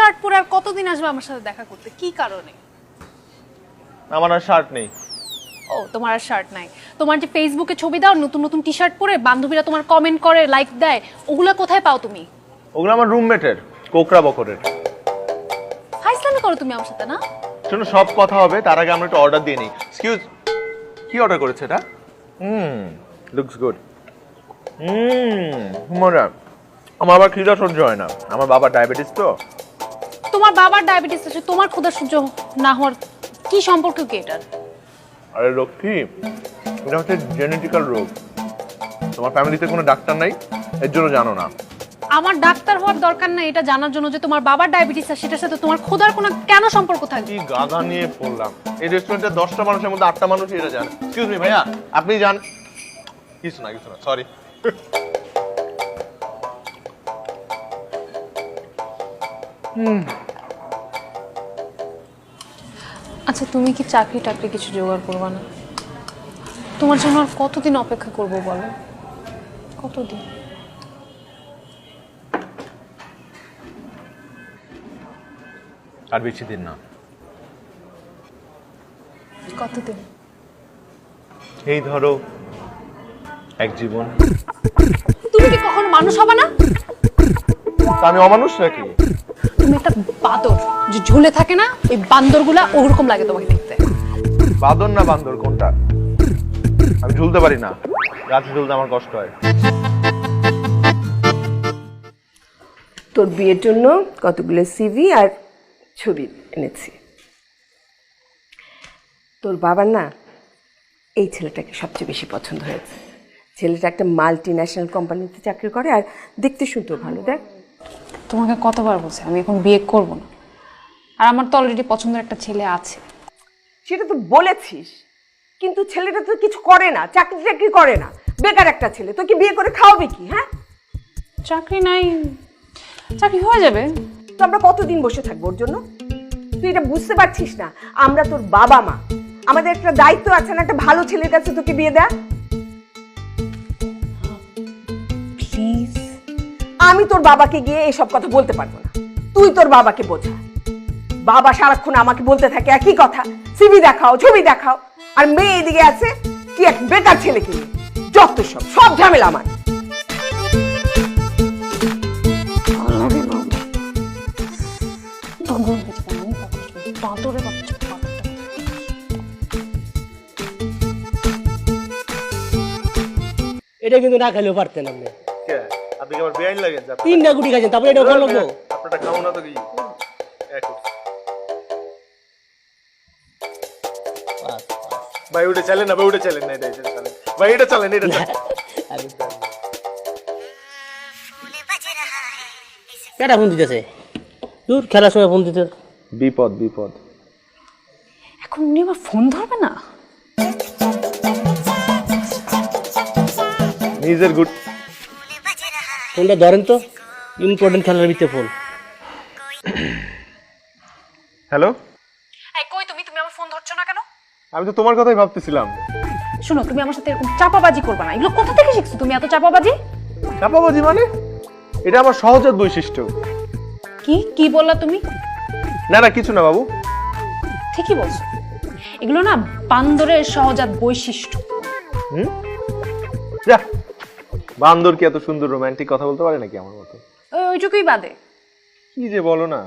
Shirt পরে আর কতদিন আসবে আমার সাথে দেখা করতে? কি কারণে? আমার আর শার্ট নেই। ও, তোমার আর শার্ট নাই? তোমার যে ফেসবুকে ছবি দাও নতুন নতুন টি শার্ট পরে, বান্ধবীরা তোমার কমেন্ট করে, লাইক দেয়, ওগুলা কোথায় পাও তুমি? ওগুলো আমার রুমমেটের, কোকরা বকরের। ফাইজলামি করো তুমি আমার সাথে না? শোনো, সব কথা হবে তার আগে আমরা একটু অর্ডার দিয়ে নিই। এক্সকিউজ, কি অর্ডার করেছে এটা? Looks good. মজা। আমার আবার খিদা সহ্য হয় না, আমার বাবার ডায়াবেটিস তো। তোমার বাবার ডায়াবেটিস আছে, তোমার ক্ষুধা সহ্য না হওয়ার কি সম্পর্ক কি এটার? আরে লক্ষ্মী, এটা হচ্ছে জেনেটিক্যাল রোগ। তোমার ফ্যামিলিতে কোনো ডাক্তার নাই, এর জন্য জানো না। আমার ডাক্তার হওয়ার দরকার নাই এটা জানার জন্য যে তোমার বাবার ডায়াবেটিস আছে সেটার সাথে তোমার ক্ষুধার কোনো কেন সম্পর্ক থাকবে? কি গাধা নিয়ে পড়লাম। এই রেস্টুরেন্টে 10টা মানুষের মধ্যে 8টা মানুষ এটা জানে। এক্সকিউজ মি ভাইয়া, আপনি জান? কিছু না, সরি। আচ্ছা, তুমি কি চাকরি টাকরি কিছু জোগাড় করবা না? তোমার জন্য আর কতদিন অপেক্ষা করবো বলো? কতদিন? আর বেশি দিন না। কতদিন? এই ধরো এক জীবন। তুমি কি কখনো মানুষ হবে না? তা আমি অমানুষ নাকি? তুমি একটা বাদর যে ঝুলে থাকে না, ওই বান্দরগুলা ওরকম লাগে তোমাকে দেখতে। বাদর না বান্দর কোনটা? আমি ঝুলতে পারি না, গাছে ঝুলতে আমার কষ্ট হয়। তোর বিয়ের জন্য কতগুলো সিভি আর ছবি এনেছি। তোর বাবার না এই ছেলেটাকে সবচেয়ে বেশি পছন্দ হয়েছে। ছেলেটা একটা মাল্টি ন্যাশনাল কোম্পানিতে চাকরি করে আর দেখতে শুনতেও ভালো। দেখ, তোমাকে কতবার বলছি আমি এখন বিয়ে করব না, আর আমার তো অলরেডি পছন্দের একটা ছেলে আছে। সেটা তো বলেছিস, কিন্তু ছেলেটা তো কিছু করে না, চাকরি টাকরি করে না, বেকার একটা ছেলে। তো কি বিয়ে করে খাওয়াবে কি? হ্যাঁ, চাকরি নাই, চাকরি হয়ে যাবে। তো আমরা কতদিন বসে থাকবো ওর জন্য? তুই এটা বুঝতে পারছিস না? আমরা তোর বাবা মা, আমাদের একটা দায়িত্ব আছে না একটা ভালো ছেলের কাছে তোকে বিয়ে দেয়া? প্লিজ। আমি তোর বাবাকে গিয়ে এসব কথা বলতে পারবো না, তুই তোর বাবাকে বোঝা। বাবা সারাক্ষণ আমাকে বলতে থাকে একই কথা, সিভি দেখাও, ছবি দেখাও, আর মেয়ে এদিকে আছে কি এক বেকার ছেলেকে নিয়ে। যত সব ঝামেলা আমার। এটা কিন্তু না খাইলেও পারতেন আপনি। আপনি কি আমার বেআইন লাগেন? 3টা গুটি খাইছেন, তারপরে এটা ওখানে লাগবো। আপনারটা খাবো না তো কি? ভাই ওটা চলেন না, ভাই ওটা চলেন না, এটা চলেন ভাই, এটা চলেন, এটা চলেন। কেটা ফোন দিতেছে? দূর, খেলার সময় ফোন দিতে। বিপদ বিপদ। এখন উনি আমার ফোন ধরবে না? নিজের গুড। ফোনটা ধরেন তো, ইম্পর্টেন্ট খেলার ভিতরে ফোন। হ্যালো, এই কই তুমি? তুমি আমার ফোন ধরছো না কেন? আমি তো তোমার কথাই ভাবতেছিলাম। শোনো, তুমি আমার সাথে এরকম চাপাবাজি করবে না। এগুলো কোথা থেকে শিখছো তুমি এত চাপাবাজি? চাপাবাজি মানে? এটা আমার সহজাত বৈশিষ্ট্য। কি কি বললা তুমি? না না, কিছু না বাবু। ঠিকই বলছো, এগুলো না বান্দরের সহজাত বৈশিষ্ট্য। যা, বান্দর কি এত সুন্দর রোমান্টিক কথা বলতে পারে নাকি আমার মতো? ওইটুকুই বাদে। কি যে বলো না।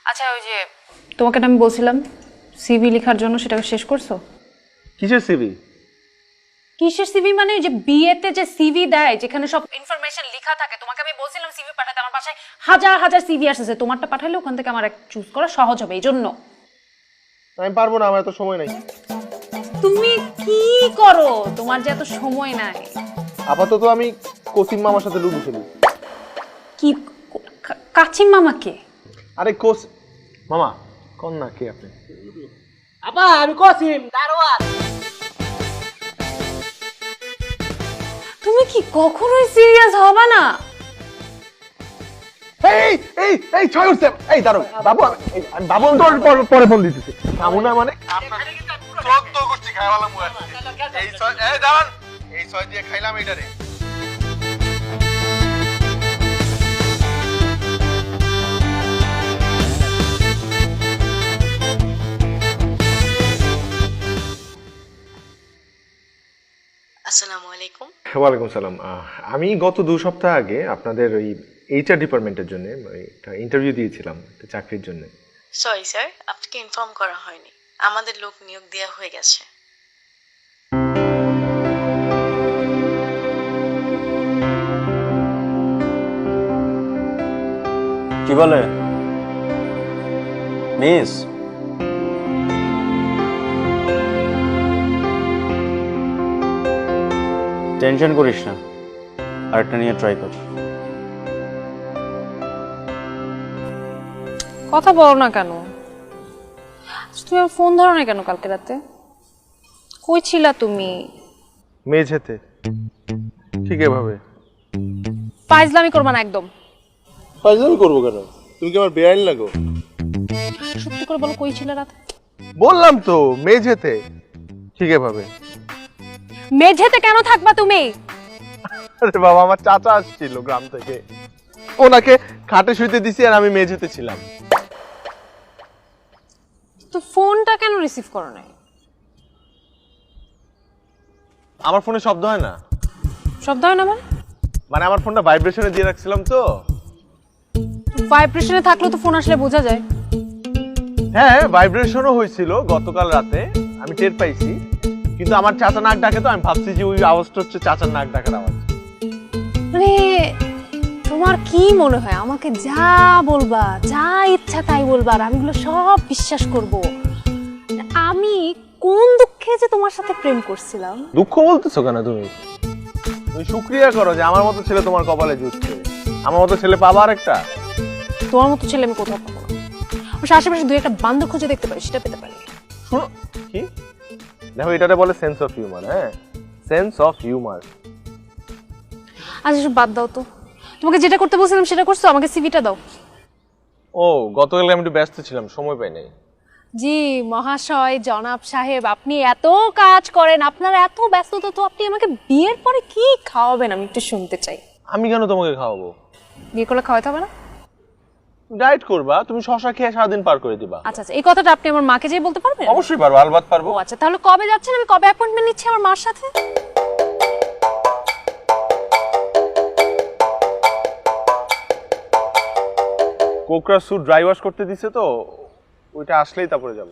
আচ্ছা, ওই যে তোমাকে আমি বলছিলাম সিভি লেখার জন্য, সেটাকে শেষ করছো? কিসের সিভি? কিসের সিভি মানে? যে বিয়েতে যে সিভি দেয়, যেখানে সব ইনফরমেশন লেখা থাকে। তোমাকে আমি বলছিলাম সিভি পাঠাতে, আমার বাসায় হাজার হাজার সিভি আসছে। তোমারটা পাঠালে ওখান থেকে আমার চুজ করা সহজ হবে, এই জন্য। আমি পারবো না, আমার এত সময় নাই। তুমি কি করো? তোমার যে এত সময় নাই। আপাতত আমি কসিম মামার সাথে লুডু খেলি। কি? কাচিম মামাকে? আরে মামা কোন না, কে আপনি? আপা, আমি কসিম দারোয়ান। তুমি কি কখনোই সিরিয়াস হবে না? এই এই এই ছয় উঠছে। এই দাঁড়ো বাবু, আমি বাবু তো পরে ফোন দিতেছি। কামুনা মানে আপনার 14 গোষ্ঠী খাওয়ালাম। এই ছয়, এই দাঁড়ান, এই ছয় দিয়ে খাইলাম এইটারে। ওয়ালাইকুম সালাম। আমি গত 2 সপ্তাহ আগে আপনাদের ওই এইচআর ডিপার্টমেন্টের জন্য একটা ইন্টারভিউ দিয়েছিলাম একটা চাকরির জন্য। সরি স্যার, আপনাকে ইনফর্ম করা হয়নি। আমাদের লোক নিয়োগ দেওয়া হয়ে গেছে। কি বলে মিস? টেনশন করিস না, আরেকটা নিয়ে ট্রাই কর। কথা বলো না কেন? তুমি আমার ফোন ধরো না কেন কালকে রাতে? কই ছিলা তুমি? মেঝেতে। ঠিক এভাবে ফাইজলামি করবা না একদম। ফাইজলামি করবো কেন? তুমি কি আমার বেআইন লাগো? সত্যি করে বলো কই ছিলা রাতে? বললাম তো মেঝেতে। ঠিক এভাবে। মেঝেতে কেন থাকবা তুমি? আরে বাবা, আমার চাচা আসছিল গ্রাম থেকে, ওনাকে খাটে শুইতে দিছি আর আমি মেঝেতে ছিলাম। তো ফোনটা কেন রিসিভ করো নাই? আমার ফোনে শব্দ হয় না। শব্দ হয় না মানে আমার ফোনটা ভাইব্রেশনে দিয়ে রাখছিলাম তো। ভাইব্রেশনে থাকলে তো ফোন আসলে বোঝা যায়। হ্যাঁ, ভাইব্রেশনও হয়েছিল গতকাল রাতে, আমি টের পাইছি। কিন্তু আমার চাচা নাক ডাকে তো, আমি ভাবছি যে ওই আওয়াজটা হচ্ছে চাচার নাক ডাকার আওয়াজ। মানে তোমার কি মনে হয় আমাকে যা বলবা, যা ইচ্ছা তাই বলবা আর আমি এগুলো সব বিশ্বাস করব? আমি কোন দুঃখে যে তোমার সাথে প্রেম করছিলাম। দুঃখ বলতেছো কেন তুমি? তুমি শুকরিয়া করো যে আমার মতো ছেলে তোমার কপালে জুটছে। আমার মতো ছেলে পাবা আরেকটা? তোমার মতো ছেলে আমি কোথাও পাবো না। আশেপাশে দুই একটা বান্ধব খুঁজে দেখতে পারি, সেটা পেতে পারি। শোনো কি দেখো, এটাতে বলে সেন্স অফ হিউমার। হ্যাঁ, সেন্স অফ হিউমার। আচ্ছা সব বাদ দাও তো, তোমাকে যেটা করতে বলছিলাম সেটা করছো, আমাকে সিভিটা দাও। ও, গতকাল আমি একটু ব্যস্ত ছিলাম, সময় পাই নাই। জি মহাশয়, জনাব সাহেব, আপনি এত কাজ করেন, আপনার এত ব্যস্ততা, তো আপনি আমাকে বিয়ের পরে কি খাওয়াবেন আমি একটু শুনতে চাই। আমি কেন তোমাকে খাওয়াবো? বিয়ে করলে খাওয়াতে হবে না? ডায়েট করবা, তুমি শশা খেয়ে সারাদিন পার করে দিবা। আচ্ছা আচ্ছা, এই কথাটা আপনি আমার মাকে যেয়ে বলতে পারবেন? অবশ্যই পারবো, আলবাত পারবো। ও আচ্ছা, তাহলে কবে যাচ্ছেন? আমি কবে অ্যাপয়েন্টমেন্ট নিচ্ছি আমার মার সাথে? কোকরা স্যুট ড্রাই ওয়াশ করতে দিছে তো, ওইটা আসলেই তারপরে যাব।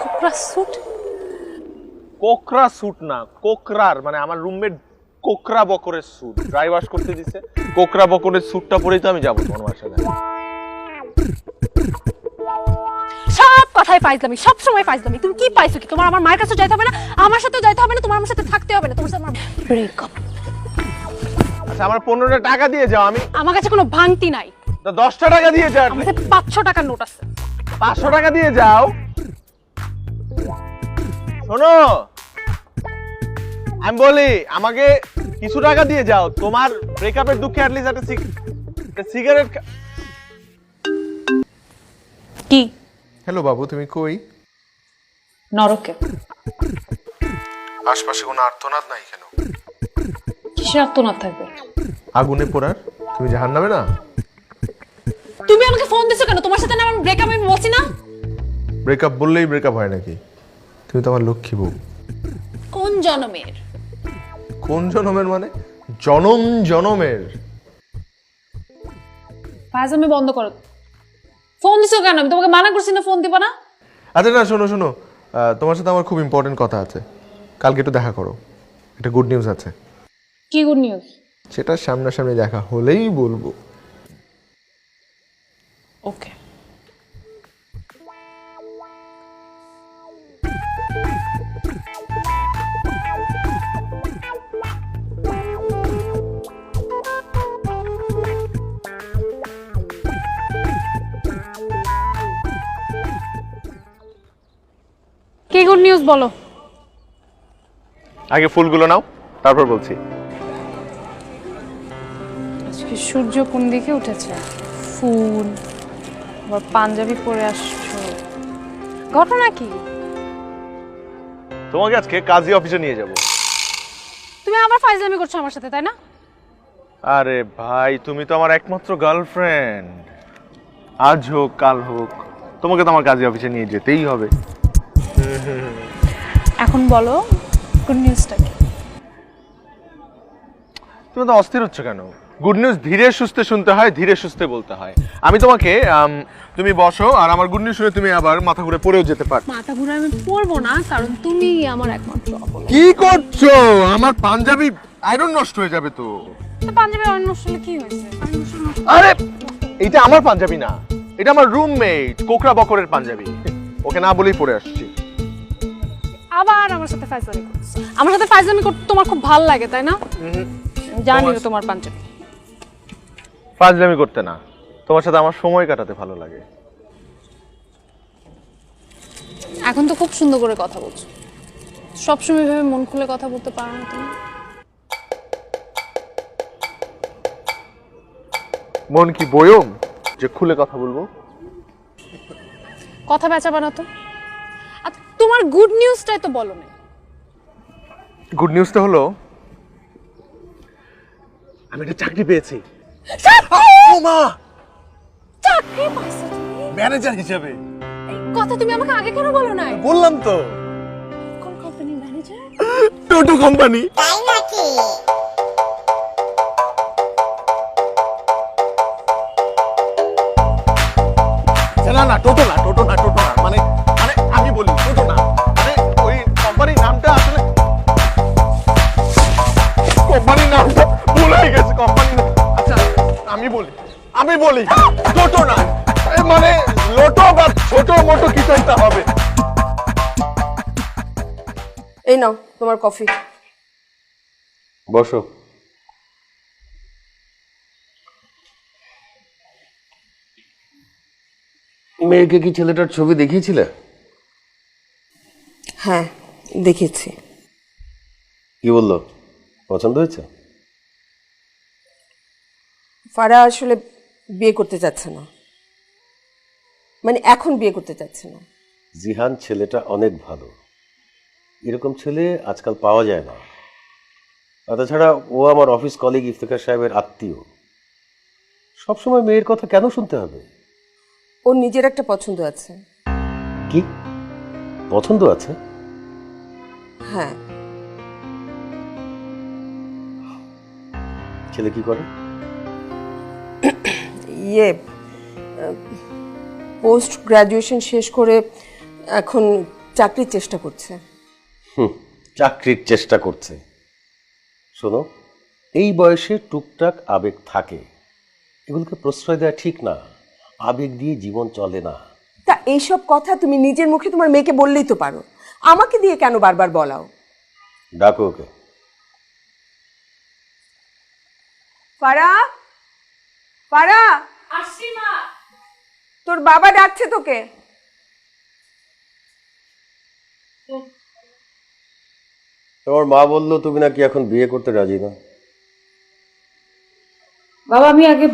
কোকরা স্যুট? কোকরা স্যুট না, কোকরার মানে আমার রুমমেট কোকরা বকরের স্যুট ড্রাই ওয়াশ করতে দিছে। কোকরা বকরের স্যুটটা পরেই তো আমি যাবো তোমার বাসায়। সব কথাই ফাইজলামি, সব সময় ফাইজলামি। তুমি কি পাইছো কি? তোমার আমার মায়ের কাছে যাইতে হবে না, আমার সাথেও যাইতে হবে না, তোমার আমার সাথে থাকতে হবে না, তোমার সাথে আমার ব্রেকআপ। আচ্ছা, আমার 15টা টাকা দিয়ে যাও। আমি আমার কাছে কোনো ভাঙতি নাই। তো 10টা টাকা দিয়ে যাও। আমার কাছে 500 টাকার নোট আছে। 500 টাকা দিয়ে যাও। শোনো, আমি বলি আমাকে কিছু টাকা দিয়ে যাও। তোমার ব্রেকআপের দুঃখে অ্যাটলিস্ট একটা সিগারেট। কি? হ্যালো বাবু, তুমি কই? নরকে। আশপাশে কোনো আর্তনাদ নাই কেন? কিসের আত্মনাদ থাকবে? আগুনে পোড়ার। তুমি জাহান্নামে না? তুমি আমাকে ফোন দিছো কেন? তোমার সাথে না আমার ব্রেকআপ, আমি বলছি না? ব্রেকআপ বললেই ব্রেকআপ হয় নাকি? তুমি তো আমার লক্ষ্মী বউ। কোন জনমের? কোন জনমের মানে? জনম জনমের। ফাইজলামি বন্ধ করো। ফোন দিছো কেন? আমি তোমাকে মানা করছি না ফোন দিবা না। আচ্ছা না, শোনো শোনো, তোমার সাথে আমার খুব ইম্পর্টেন্ট কথা আছে, কালকে একটু দেখা করো। একটা গুড নিউজ আছে। কি গুড নিউজ? সেটা সামনাসামনি দেখা হলেই বলবো। ওকে। কি গুড নিউজ বলো? আগে ফুলগুলো নাও, তারপর বলছি। আজকে সূর্য কোন দিকে উঠেছে? ফুল, আবার পাঞ্জাবি পরে আসছো, ঘটনা কি? তোমাকে আজকে কাজী অফিসে নিয়ে যাব। তুমি আবার ফাইজলামি করছো আমার সাথে, তাই না? আরে ভাই, তুমি তো আমার একমাত্র গার্লফ্রেন্ড। আজ হোক কাল হোক তোমাকে তো আমার কাজী অফিসে নিয়ে যেতেই হবে। এখন বলো গুড নিউজটা কি? তুমি তো অস্থির হচ্ছ কেন? গুড নিউজ ধীরে সুস্থে শুনতে হয়, ধীরে সুস্থে বলতে হয়। আমি তোমাকে তুমি বসো, আর আমার গুড নিউজ শুনে তুমি আবার মাথা ঘুরে পড়েও যেতে পারো। মাথা ঘুরে আমি পড়বো না, কারণ তুমি আমার একমাত্র অপর। কি করছো? আমার পাঞ্জাবি আয়রন নষ্ট হয়ে যাবে তো। পাঞ্জাবি অন্য আসলে কি হয়েছে? আরে এটা আমার পাঞ্জাবি না, এটা আমার রুমমেট কোকরা বকরের পাঞ্জাবি। ওকে না বলেই পরে আসছি। আবার আমার সাথে ফাইজলামি করছো। আমার সাথে ফাইজলামি করতে তোমার খুব ভালো লাগে, তাই না? জানি না তোমার পাঞ্জাবি। ফাজলামি করতে না, তোমার সাথে আমার সময় কাটাতে ভালো লাগে। এখন তো খুব সুন্দর করে কথা বলছো। সবসময় ভেবে মন খুলে কথা বলতে পারো না তুমি? মন কি বয়ম যে খুলে কথা বলবো? কথা বেচাবা না তো। আর তোমার গুড নিউজটাই তো বলো না। গুড নিউজটা হলো আমি একটা চাকরি পেয়েছি। ও মা, চাকরি পাইছো তুমি? ম্যানেজার হিসেবে। এই কথা তুমি আমাকে আগে কেন বলো নাই? বললাম তো, কোন কোম্পানির ম্যানেজার? টোটো কোম্পানি। না না, টোটো না, টোটো না, টোটো না, মানে মানে আমি বলি টোটো না, মানে ওই কোম্পানির নামটা আসলে কোম্পানির নামটা ভুল হয়ে গেছে। কোম্পানির আচ্ছা আমি বলি টোটো না, মানে লোটো বা ছোট মোটো কিছু একটা হবে। এই নাও তোমার কফি। বসো। মেয়েকে কি ছেলেটার ছবি দেখিয়েছিলে? হ্যাঁ দেখেছি। কি বললো? পছন্দ হয়েছে? ফারা আসলে বিয়ে করতে চাচ্ছে না, মানে এখন বিয়ে করতে চাচ্ছে না। জিহান ছেলেটা অনেক ভালো, এরকম ছেলে আজকাল পাওয়া যায় না। আর তাছাড়া ও আমার অফিস কলিগ ইফতেখার সাহেবের আত্মীয়। সবসময় মেয়ের কথা কেন শুনতে হবে? ওর নিজের একটা পছন্দ আছে। কি পছন্দ আছে? হ্যাঁ। ছেলে কি করে? ইয়ে পোস্ট গ্রাজুয়েশন শেষ করে এখন চাকরির চেষ্টা করছে। চাকরির চেষ্টা করছে। শোনো, এই বয়সে টুকটাক আবেগ থাকে, এগুলোকে প্রশ্রয় দেওয়া ঠিক না। আবেগ দিয়ে জীবন চলে না। তা এইসব কথা তুমি নিজের মুখে তোমার মেয়েকে বললেই তো পারো, আমাকে দিয়ে কেন বারবার বলাও? ডাকো ওকে। ফারা, ফারা, আসছি মা। তোর বাবা ডাকছে তোকে। তোমার মা বললো তুমি নাকি এখন বিয়ে করতে রাজি না। বাবা আমি আগে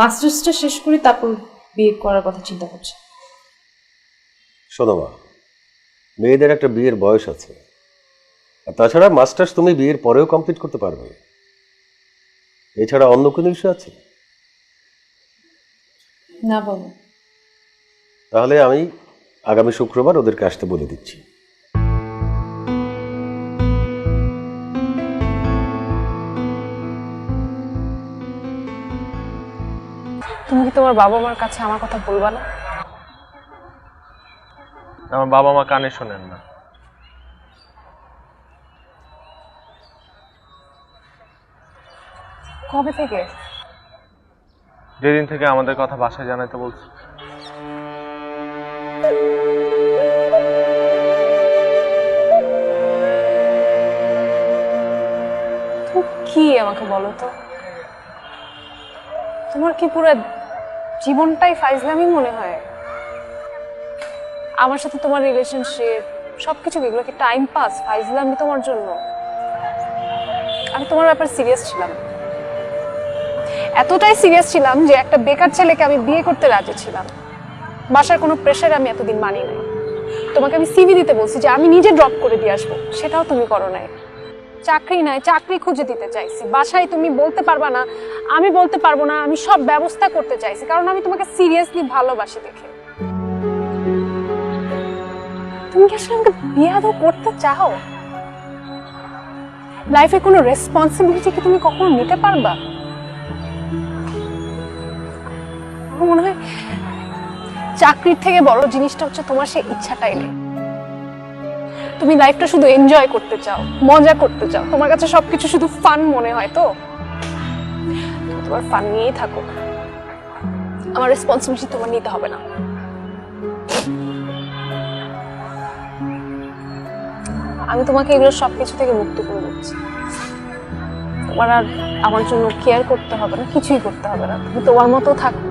মাস্টার্সটা শেষ করি, তারপর বিয়ে করার কথা চিন্তা করছি। শোনো মা, মেয়েদের একটা বিয়ের বয়স আছে, আর তাছাড়া মাস্টার্স তুমি বিয়ের পরেও কমপ্লিট করতে পারবে। এছাড়া অন্য কোনো ইস্যু আছে? না বাবা। তাহলে আমি আগামী শুক্রবার ওদেরকে আসতে বলে দিচ্ছি। তুমি কি তোমার বাবা মার কাছে আমার কথা বলবা না? আমার বাবা মা কানে শোনেন না। কবে থেকে? যেদিন থেকে আমাদের কথা বাসায় জানাতে বলছি। কি আমাকে বলো তো, তোমার কি পুরো জীবনটাই ফাইজলামি মনে হয়? আমার সাথে তোমার রিলেশনশিপ সবকিছু এগুলো কি টাইম পাস, ফাইজলামি তোমার জন্য? আমি তোমার ব্যাপারে সিরিয়াস ছিলাম, এতটাই সিরিয়াস ছিলাম যে একটা বেকার ছেলেকে আমি বিয়ে করতে রাজি ছিলাম। বাসার কোনো প্রেশার আমি এতদিন মানি নাই। তোমাকে আমি সিভি দিতে বলছি যে আমি নিজে ড্রপ করে দিয়ে আসবো, সেটাও তুমি করো নাই। চাকরি নাই, চাকরি খুঁজে দিতে চাইছি, বাসায় তুমি বলতে পারবা না, আমি বলতে পারবো না, আমি সব ব্যবস্থা করতে চাইছি, কারণ আমি তোমাকে সিরিয়াসলি ভালোবাসি দেখে। তুমি কি আসলে আমাকে বিয়ে আদৌ করতে চাও? লাইফে কোনো রেসপন্সিবিলিটি কি তুমি কখনো নিতে পারবা? আমার মনে হয় চাকরির থেকে বড় জিনিসটা হচ্ছে তোমার সেই ইচ্ছাটাই নেই। তুমি লাইফটা শুধু এনজয় করতে চাও, মজা করতে চাও, তোমার কাছে সবকিছু শুধু ফান মনে হয়। তো তুমি তোমার ফান নিয়েই থাকো, আমার রেসপন্সিবিলিটি তোমার নিতে হবে না। আমি তোমাকে এগুলো সবকিছু থেকে মুক্ত করে দিচ্ছি। তোমার আর আমার জন্য কেয়ার করতে হবে না, কিছুই করতে হবে না, তুমি তোমার মতো থাকো।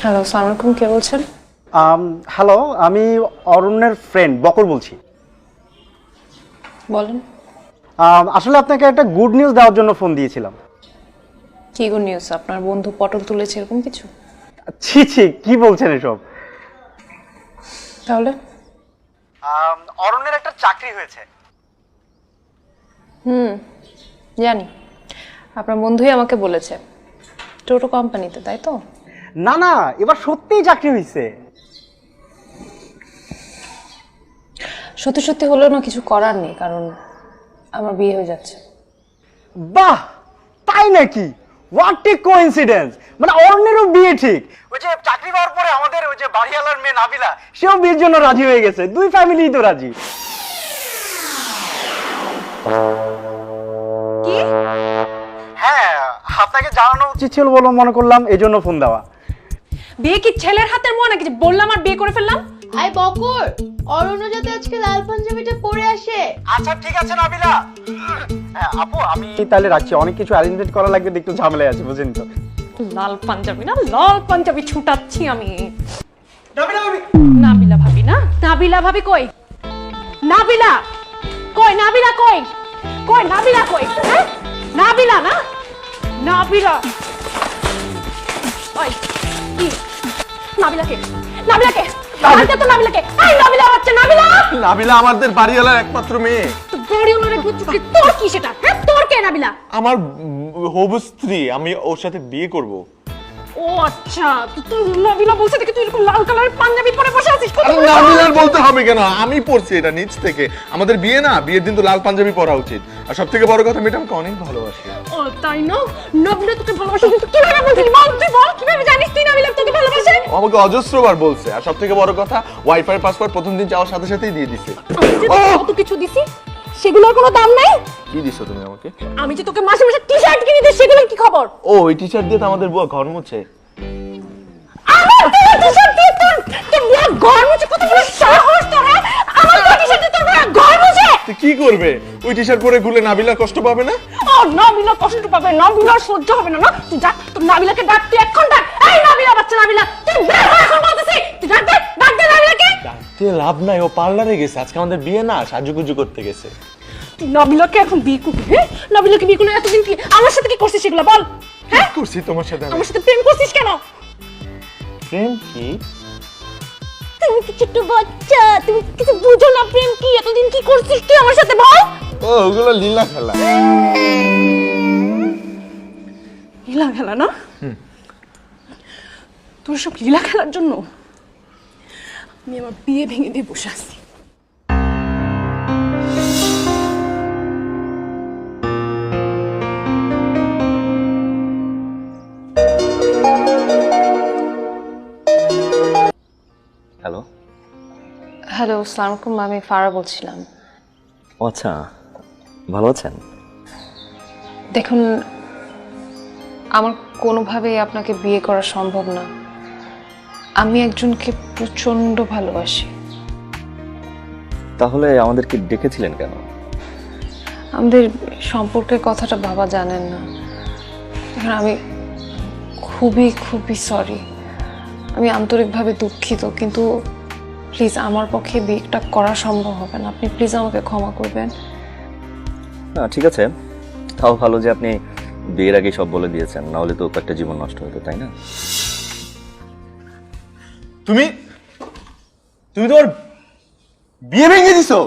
হ্যালো, আসসালামু আলাইকুম, কে বলছেন? হ্যালো, আমি অরণ্যের ফ্রেন্ড বকর বলছি। বলেন। আসলে আপনাকে একটা গুড নিউজ দেওয়ার জন্য ফোন দিয়েছিলাম। কি গুড নিউজ? আপনার বন্ধু পটল তুলেছে এরকম কিছু? ছি ছি, কি বলছেন এসব? তাহলে অরণ্যের একটা চাকরি হয়েছে। জানি, আপনার বন্ধুই আমাকে বলেছে। টোটো কোম্পানিতে, তাই তো? না না, এবার সত্যিই চাকরি হয়েছে। সত্যি সত্যি হলেও না কিছু করার নেই, কারণ আমার বিয়ে হয়ে যাচ্ছে। বাহ, তাই নাকি? What a coincidence! মানে অরণ্যেরও বিয়ে ঠিক। ওই যে চাকরি পাওয়ার পরে আমাদের ওই যে বাড়িওয়ালার মেয়ে নাবিলা, সেও বিয়ের জন্য রাজি হয়ে গেছে। দুই ফ্যামিলিই তো রাজি। হ্যাঁ, আপনাকে জানানো উচিত ছিল বলে মনে করলাম, এই জন্য ফোন দেওয়া। বিয়ে কি ছেলের হাতের মোয়া নাকি যে বললাম আর বিয়ে করে ফেললাম? আই বকর, অরণ্য যাতে আজকে লাল পাঞ্জাবিটা পরে আসে। আচ্ছা ঠিক আছে নাবিলা। হ্যাঁ আপু, আমি তাহলে রাখছি, অনেক কিছু অ্যারেঞ্জমেন্ট করা লাগবে, একটু ঝামেলায় আছে, বুঝেন তো। লাল পাঞ্জাবি না, লাল পাঞ্জাবি ছুটাচ্ছি আমি। নাবিলা ভাবি, নাবিলা ভাবি না? নাবিলা ভাবি কই? নাবিলা কই? নাবিলা কই? কই নাবিলা কই? হ্যাঁ, নাবিলা না? নাবিলা ওই কি? নাবিলাকে, নাবিলাকে আনতে তো, নাবিলাকে। এই নাবিলা হচ্ছে নাবিলা। নাবিলা আমাদের বাড়িওয়ালার একমাত্র মেয়ে। তো বড়ি ওনারে বুঝছি, তোর কি সেটা? হ্যাঁ, তোর কে নাবিলা? আমার হবু স্ত্রী, আমি ওর সাথে বিয়ে করব। ও আচ্ছা, তুই নাবিলা বলছিস দেখি তুই এরকম লাল কালারের পাঞ্জাবি পরে বসে আছিস। আরে নাবিলার বলতে হবে কেন? আমি পড়ছি এটা নিচ থেকে। আমাদের বিয়ে না, বিয়ের দিন তো লাল পাঞ্জাবি পরা উচিত। আর সব থেকে বড় কথা, মেয়েটা আমাকে অনেক ভালোবাসে। ও তাই না? নাবিলা তোকে ভালোবাসে, তুই কিভাবে বলছিস? বল, তুই বল, কিভাবে জানিস তুই নাবিলা তোকে ভালোবাসে? ও আমাকে অজস্রবার বলছে। আর সব থেকে বড় কথা, ওয়াইফাই পাসওয়ার্ড প্রথম দিন যাওয়ার সাথে সাথেই দিয়ে দিছে। আমি যে তোকে কত কিছু দিছি, সেগুলোর কোনো দাম নাই? কি দিছো তুমি আমাকে? আমি যে তোকে মাসে মাসে টি-শার্ট কিনে দিই, সেগুলোর কি খবর? ও, ওই টি-শার্ট দিয়ে তো আমাদের বুয়া ঘর মুছে। আমার টি-শার্ট দিয়ে তোর বুয়া ঘর মুছে? কত বড় সাহস তোর! হ্যাঁ, আমার টি-শার্ট দিয়ে তোর বুয়া ঘর মুছে? তো কি করবে? ওই টি-শার্ট পরে ঘুরলে নাবিলা কষ্ট পাবে না? ও নাবিলা কষ্ট পাবে, নাবিলা সহ্য হবে না। না, তুই যা, তোর নাবিলাকে ডাক, তুই এখন ডাক। এই নাবিলা, বাচ্চা নাবিলা, তুই বের হ এখন বলতেছি। তুই ডাক দে, ডাক দে নাবিলাকে। ডাকতে লাভ নাই, ও পার্লারে গেছে। আজকে আমাদের বিয়ে না, সাজুগুজু করতে গেছে। তুই নাবিলাকে এখন বিয়ে করবি? হ্যাঁ, নাবিলাকে বিয়ে করলে এতদিন কি আমার সাথে কি করছিস সেগুলো বল। হ্যাঁ, করছি তোমার সাথে আমি। আমার সাথে প্রেম করছিস কেন? প্রেম কি? তুমি কি ছোট বাচ্চা? তুমি কিছু বুঝো না প্রেম কি? এতদিন কি করছিস তুই আমার সাথে বল। ও, ওগুলো লীলা খেলা। লীলা খেলা না? তোর সব লীলা খেলার জন্য আমি আমার বিয়ে ভেঙে দিয়ে বসে আছি। হ্যালো। হ্যালো, আসসালামু আলাইকুম, আমি ফারা বলছিলাম। ও আচ্ছা, ভালো আছেন? দেখুন, আমার কোনোভাবেই আপনাকে বিয়ে করা সম্ভব না। আমি একজনকে প্রচন্ড ভালোবাসি। তাহলে আমাদেরকে ডেকেছিলেন কেন? আমাদের সম্পর্কের কথাটা বাবা জানেন না। এখন আমি খুবই খুবই সরি, আমি আন্তরিকভাবে দুঃখিত, কিন্তু প্লিজ আমার পক্ষে বিয়েটা করা সম্ভব হবে না। আপনি প্লিজ আমাকে ক্ষমা করবেন। না ঠিক আছে, তাও ভালো যে আপনি বিয়ের আগে সব বলে দিয়েছেন, না হলে তো একটা জীবন নষ্ট হতো, তাই না? তুমি তুমি তোমার বিয়ে ভেঙে দিছো,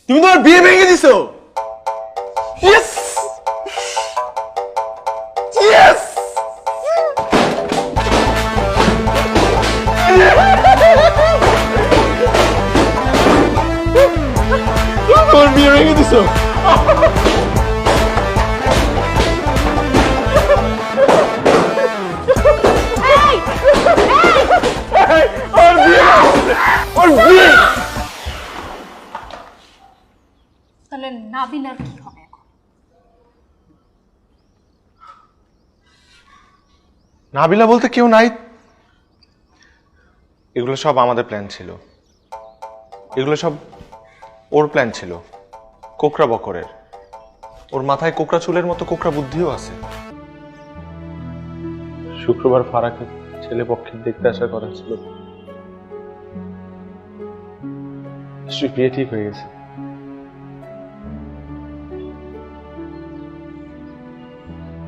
তুমি তোমার বিয়ে ভেঙে দিছো। ইয়েস ইয়েস তোমার বিয়ে ভেঙে দিছো। তাহলে নাবিলার কি হবে এখন? নাবিলা বলতে কেউ নাই। এগুলো সব আমাদের প্ল্যান ছিল, এগুলো সব ওর প্ল্যান ছিল, কোকড়া বকরের। ওর মাথায় কোকড়া চুলের মতো কোকড়া বুদ্ধিও আছে। শুক্রবার ফারাকে ছেলে পক্ষের দেখতে আসার কথা ছিল, বিয়ে ঠিক হয়ে গেছে।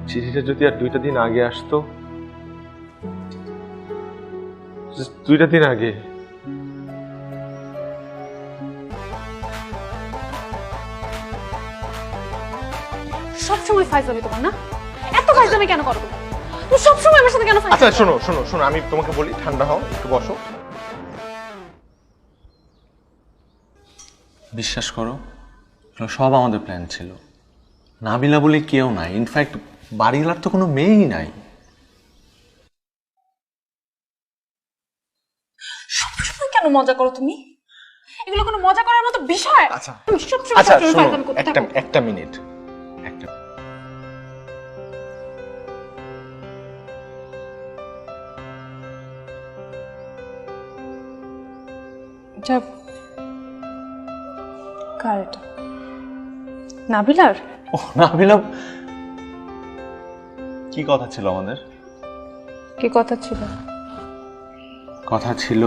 চিঠিটা যদি আর 2টা দিন আগে আসতো, 2টা দিন আগে, সবসময় ফাইজলামি তোমার না? এত ফাইজলামি কেন করো তুমি? তুমি সবসময় আমার সাথে কেন ফাইজলামি? আচ্ছা শোনো শোনো শোনো, আমি তোমাকে বলি, ঠান্ডা হও, একটু বসো। বিশ্বাস করো, এগুলো সব আমাদের প্ল্যান ছিল। নাবিলা বলে কেউ নাই, ইনফ্যাক্ট বাড়িওয়ালার তো কোনো মেয়েই নাই। সবসময় কেন মজা করো তুমি? এগুলো কোনো মজা করার মতো বিষয়? আচ্ছা তুমি সবসময় আচ্ছা সবসময় শোনো, ফাইজলামি করতে থাকো। একটা মিনিট, একটা এটা কার? এটা নাবিলার? ও নাবিলা, কি কথা ছিল আমাদের? কি কথা ছিল? কথা ছিল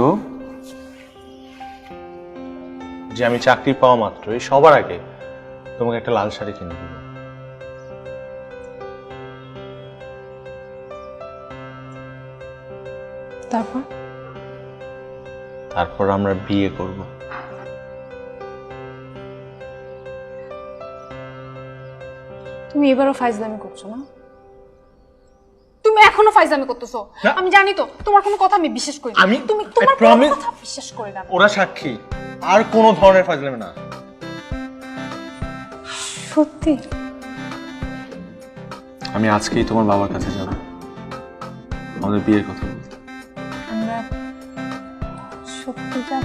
যে আমি চাকরি পাওয়া মাত্রই সবার আগে তোমাকে একটা লাল শাড়ি কিনে দেবো। তারপর আমরা বিয়ে করব। তুমি এবারও ফাইজলামি করছো না? তুমি এখনো ফাইজলামি করতেছো। আমি জানি তো তোমার কোনো কথা আমি বিশ্বাস করি না। তুমি তোমার কোনো কথা বিশ্বাস করি না। ওরা সাক্ষী, আর কোনো ধরনের ফাজলামি না। সত্যি? আমি আজকেই তোমার বাবার কাছে যাব, আমাদের বিয়ের কথা বলতে। আমরা সত্যি যাব?